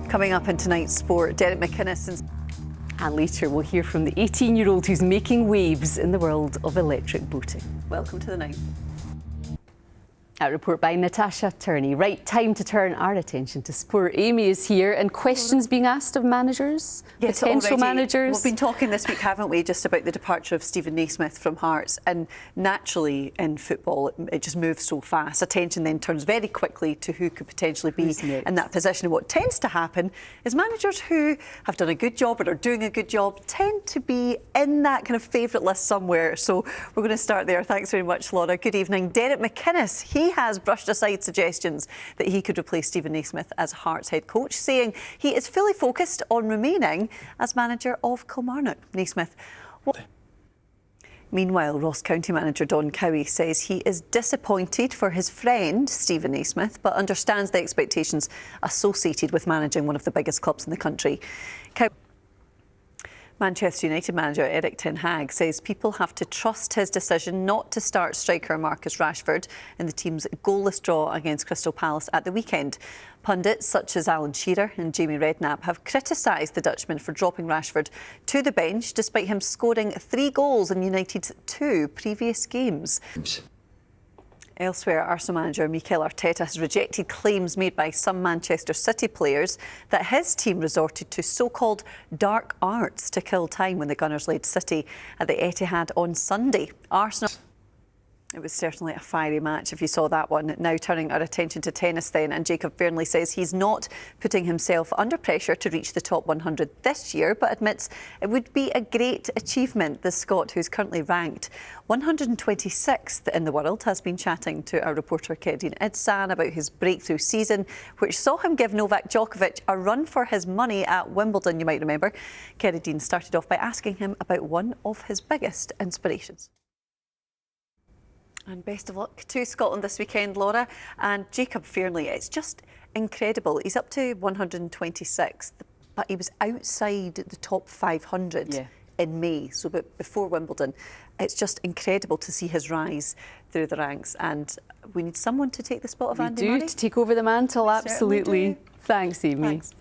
Coming up in tonight's sport, Derek McInnes and later we'll hear from the 18-year-old who's making waves in the world of electric boating. Welcome to the night. A report by Natasha Turney. Right, time to turn our attention to sport. Amy is here and questions being asked of managers, yes, potential managers. We've been talking this week, haven't we, just about the departure of Stephen Naismith from Hearts, and naturally in football it just moves so fast. Attention then turns very quickly to who could potentially be in that position. And what tends to happen is managers who have done a good job or are doing a good job tend to be in that kind of favourite list somewhere. So we're going to start there. Thanks very much, Laura. Good evening. Derek McInnes, he has brushed aside suggestions that he could replace Stephen Naismith as Hearts head coach, saying he is fully focused on remaining as manager of Kilmarnock. Naismith. Meanwhile, Ross County manager Don Cowie says he is disappointed for his friend Stephen Naismith, but understands the expectations associated with managing one of the biggest clubs in the country. Manchester United manager Erik ten Hag says people have to trust his decision not to start striker Marcus Rashford in the team's goalless draw against Crystal Palace at the weekend. Pundits such as Alan Shearer and Jamie Redknapp have criticised the Dutchman for dropping Rashford to the bench despite him scoring 3 goals in United's 2 previous games. Elsewhere, Arsenal manager Mikel Arteta has rejected claims made by some Manchester City players that his team resorted to so-called dark arts to kill time when the Gunners led City at the Etihad on Sunday. Arsenal... It was certainly a fiery match if you saw that one. Now turning our attention to tennis then, and Jacob Fairnley says he's not putting himself under pressure to reach the top 100 this year, but admits it would be a great achievement. The Scot, who's currently ranked 126th in the world, has been chatting to our reporter Kedin Idsan about his breakthrough season, which saw him give Novak Djokovic a run for his money at Wimbledon, you might remember. Kedin started off by asking him about one of his biggest inspirations. And best of luck to Scotland this weekend, Laura. And Jacob Fairnley, it's just incredible. He's up to 126th, but he was outside the top 500 in May, so before Wimbledon. It's just incredible to see his rise through the ranks. And we need someone to take the spot of Andy Murray. We do, to take over the mantle, absolutely. Thanks, Amy. Thanks.